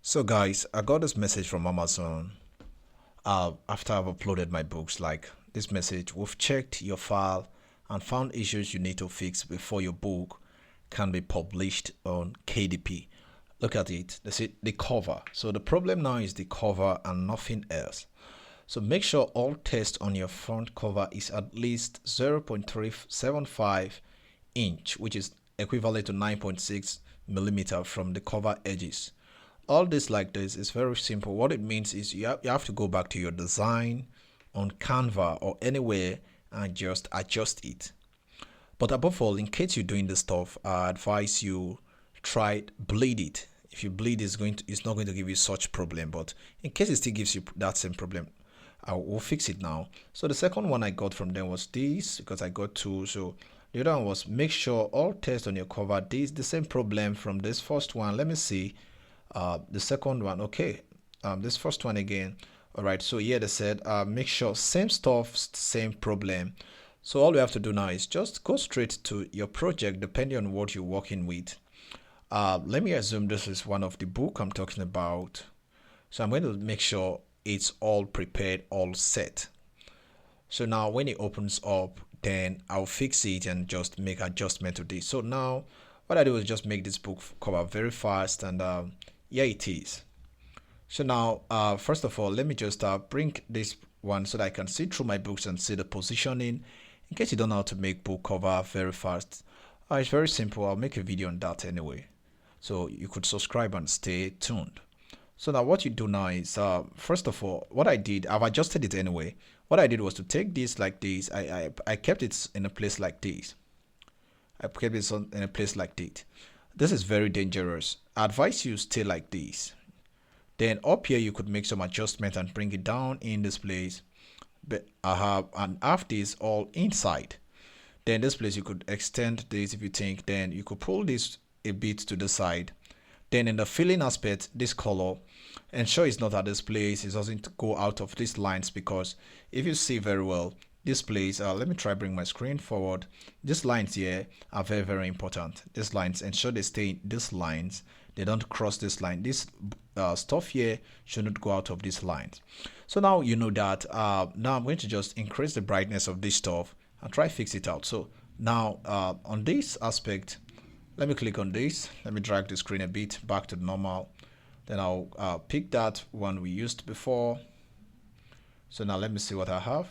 So guys, I got this message from Amazon after I've uploaded my books. Like this message, we've checked your file and found issues you need to fix before your book can be published on KDP. Look at it. They say the cover. So the problem now is the cover and nothing else. So make sure all text on your front cover is at least 0.375 inch, which is equivalent to 9.6 millimeter from the cover edges. All this like this is very simple. What it means is you have to go back to your design on Canva or anywhere and just adjust it. But above all, in case you're doing this stuff, I advise you try bleed it. If you bleed, it's not going to give you such problem. But in case it still gives you that same problem, I will fix it now. So the second one I got from them was this, because I got two. So the other one was make sure all text on your cover. This the same problem from this first one. Let me see. The second one, okay. This first one again. All right. So here they said make sure same stuff, same problem. So all we have to do now is just go straight to your project, depending on what you're working with. Let me assume this is one of the book I'm talking about. So I'm going to make sure it's all prepared, all set. So now when it opens up, then I'll fix it and just make adjustment to this. So now what I do is just make this book cover very fast, and yeah, it is. So now first of all, let me just bring this one so that I can see through my books and see the positioning in case you don't know how to make book cover very fast. It's very simple. I'll make a video on that anyway, so you could subscribe and stay tuned. So now what you do now is first of all, what I did, I've adjusted it anyway. What I did was to take this like this. I kept it in a place like this. I kept it in a place like this. This is very dangerous. I advise you stay like this. Then up here you could make some adjustment and bring it down in this place. But and have this all inside. Then this place you could extend this if you think. Then you could pull this a bit to the side. Then in the filling aspect, this color, ensure it's not at this place. It doesn't go out of these lines, because if you see very well, this place, let me try bring my screen forward. These lines here are very, very important. These lines, ensure they stay in these lines. They don't cross this line. This stuff here shouldn't go out of these lines. So now you know that. Now I'm going to just increase the brightness of this stuff and try fix it out. So now on this aspect, let me click on this. Let me drag the screen a bit back to normal. Then I'll pick that one we used before. So now let me see what I have.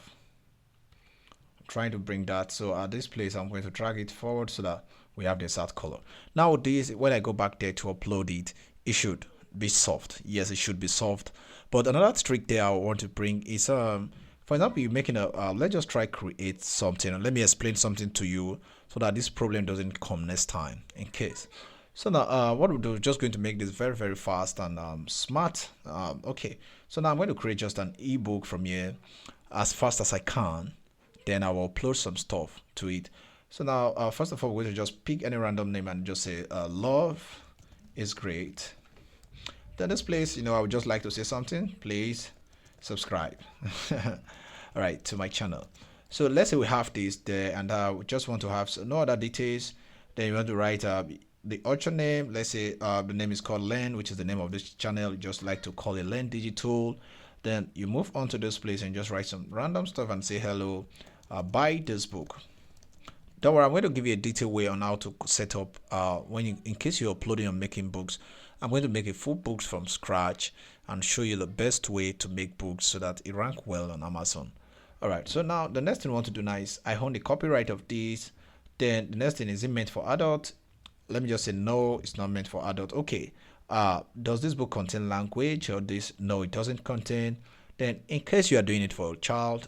I'm trying to bring that. So at this place, I'm going to drag it forward so that we have the exact color. Now this, when I go back there to upload it, it should be soft. Yes, it should be soft. But another trick there I want to bring is for example, you're making a let's just try create something. Let me explain something to you so that this problem doesn't come next time in case. So now what we'll do is just going to make this very, very fast and smart. Okay, so now I'm going to create just an ebook from here as fast as I can. Then I will upload some stuff to it. So now first of all, we're going to just pick any random name and just say love is great. Then this place, I would just like to say something. Please subscribe all right, to my channel. So let's say we have this there, and we just want to have no other details. Then you want to write the author name. Let's say the name is called Len, which is the name of this channel. You just like to call it Len Digital. Then you move on to this place and just write some random stuff and say hello, buy this book. Don't worry, I'm going to give you a detailed way on how to set up in case you're uploading or making books. I'm going to make a full books from scratch and show you the best way to make books so that it rank well on Amazon. All right, so now the next thing I want to do now is I own the copyright of this. Then the next thing, is it meant for adult? Let me just say no, it's not meant for adult. Okay, does this book contain language or this? No, it doesn't contain. Then in case you are doing it for a child,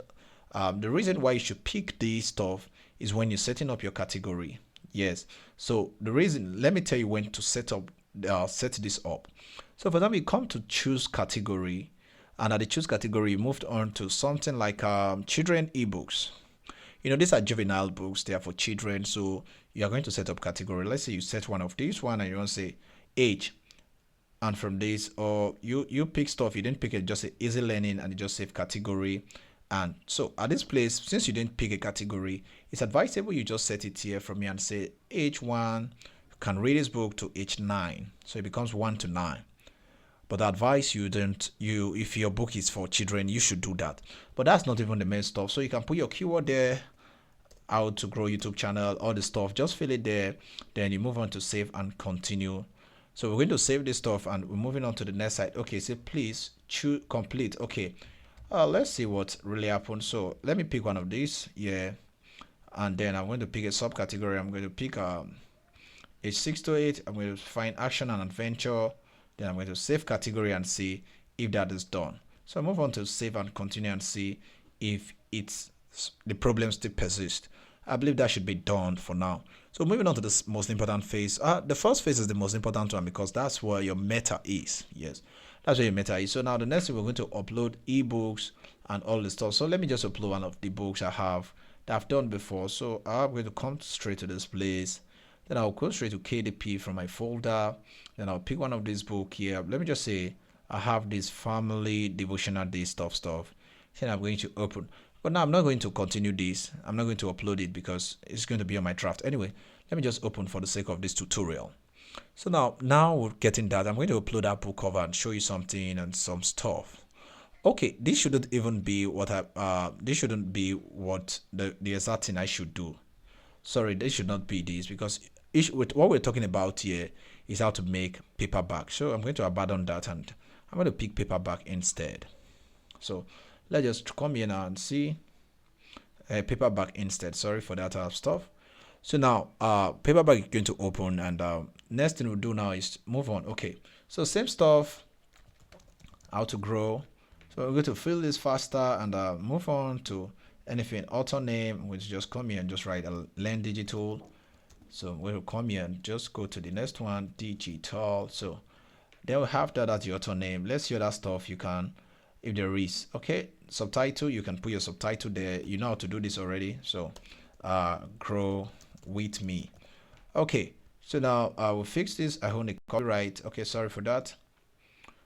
the reason why you should pick this stuff is when you're setting up your category. Yes, so the reason, let me tell you when to set this up. So for example, you come to choose category, and at the choose category you moved on to something like children ebooks. These are juvenile books, they are for children. So you are going to set up category. Let's say you set one of these one and you want to say age, and from this, or you pick stuff, you didn't pick it, just say easy learning, and you just save category. And so at this place, since you didn't pick a category, it's advisable you just set it here from here and say age 1 can read this book to age 9, so it becomes 1 to 9. but I advise you don't, if your book is for children, you should do that. But that's not even the main stuff. So you can put your keyword there, how to grow YouTube channel, all the stuff, just fill it there. Then you move on to save and continue. So we're going to save this stuff and we're moving on to the next side. Okay, so please choose complete. Okay, let's see what really happened. So let me pick one of these, yeah, and then I'm going to pick a subcategory. I'm going to pick age 6 to 8. I'm going to find action and adventure. Then I'm going to save category and see if that is done. So I move on to save and continue and see if the problem still persists. I believe that should be done for now. So moving on to the most important phase. The first phase is the most important one because that's where your meta is. Yes, that's where your meta is. So now the next thing, we're going to upload ebooks and all the stuff. So let me just upload one of the books I have that I've done before. So I'm going to come straight to this place. Then I'll go straight to KDP from my folder. Then I'll pick one of these books here. Let me just say I have this family devotional day stuff. Then I'm going to open. But now I'm not going to continue this. I'm not going to upload it because it's going to be on my draft. Anyway, let me just open for the sake of this tutorial. So now we're getting that. I'm going to upload that book cover and show you something and some stuff. Okay, this shouldn't even be what this shouldn't be what the exact thing I should do. Sorry, this should not be this because with what we're talking about here is how to make paperback. So I'm going to abandon that and I'm going to pick paperback instead. So let's just come here now and see paperback instead. Sorry for that stuff. So now paperback is going to open, and next thing we'll do now is move on. Okay, so same stuff, how to grow. So we're going to fill this faster and move on to anything. Author name, which just come here and just write a Learn Digital. So we'll come here and just go to the next one, digital. So then we have that as your author name. Let's see that stuff you can, if there is. Okay, subtitle, you can put your subtitle there. You know how to do this already. So grow with me. Okay, so now I will fix this. I own the copyright. Okay, sorry for that.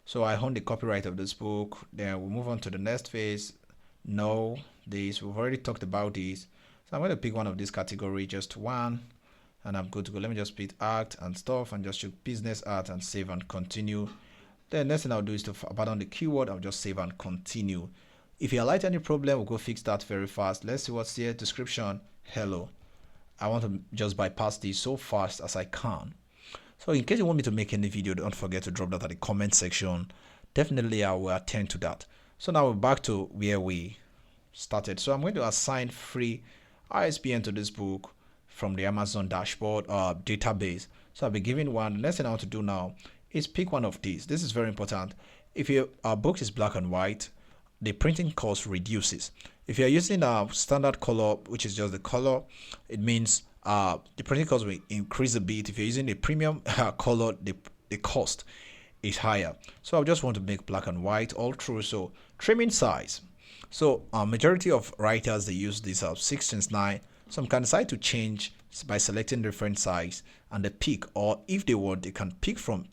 So I own the copyright of this book. Then we'll move on to the next phase. No, this, we've already talked about this. So I'm going to pick one of these category, just one, and I'm good to go. Let me just pick art and stuff and just choose business art and save and continue. Then next thing I'll do is to abandon the keyword. I'll just save and continue. If you highlight any problem, we'll go fix that very fast. Let's see what's here. Description, hello. I want to just bypass this so fast as I can. So in case you want me to make any video, don't forget to drop that at the comment section. Definitely I will attend to that. So now we're back to where we started. So I'm going to assign free ISBN to this book from the Amazon dashboard database. So I'll be giving one. The next thing I want to do now is pick one of these. This is very important. If your book is black and white, the printing cost reduces. If you're using a standard color, which is just the color, it means the printing cost will increase a bit. If you're using a premium color, the cost is higher. So I just want to make black and white all through. So trimming size. So majority of writers, they use this 16:9. Some can decide to change by selecting different size and the pick, or if they want, they can pick from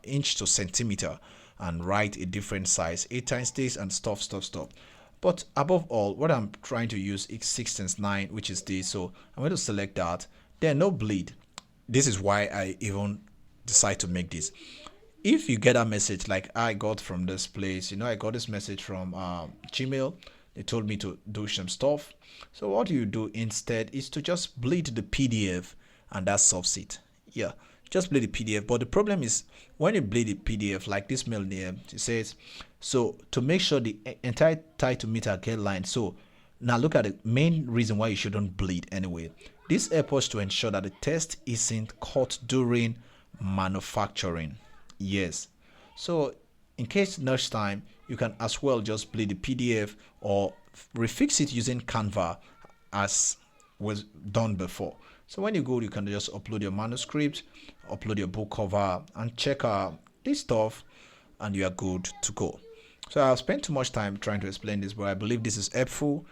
inch to centimeter and write a different size, 8 times this and stuff. But above all, what I'm trying to use is 16:9, which is this. So I'm going to select that. Then no bleed. This is why I even decide to make this. If you get a message like I got from this place, I got this message from Gmail. They told me to do some stuff. So what you do instead is to just bleed the PDF, and that solves it. Yeah, just bleed the PDF. But the problem is when you bleed the PDF, like this mail name, it says, so to make sure the entire title meets our guideline. So now look at the main reason why you shouldn't bleed anyway. This helps to ensure that the text isn't caught during manufacturing. Yes. So in case next time, you can as well just bleed the PDF or refix it using Canva as was done before. So when you go, you can just upload your manuscript, upload your book cover, and check this stuff, and you are good to go. So I've spent too much time trying to explain this, but I believe this is helpful.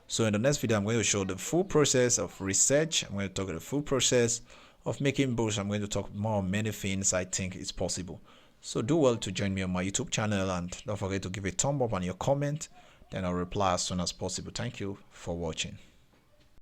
So in the next video, I'm going to show the full process of research. I'm going to talk about the full process of making books. I'm going to talk more on many things I think is possible. So do well to join me on my YouTube channel, and don't forget to give a thumb up on your comment. Then I'll reply as soon as possible. Thank you for watching.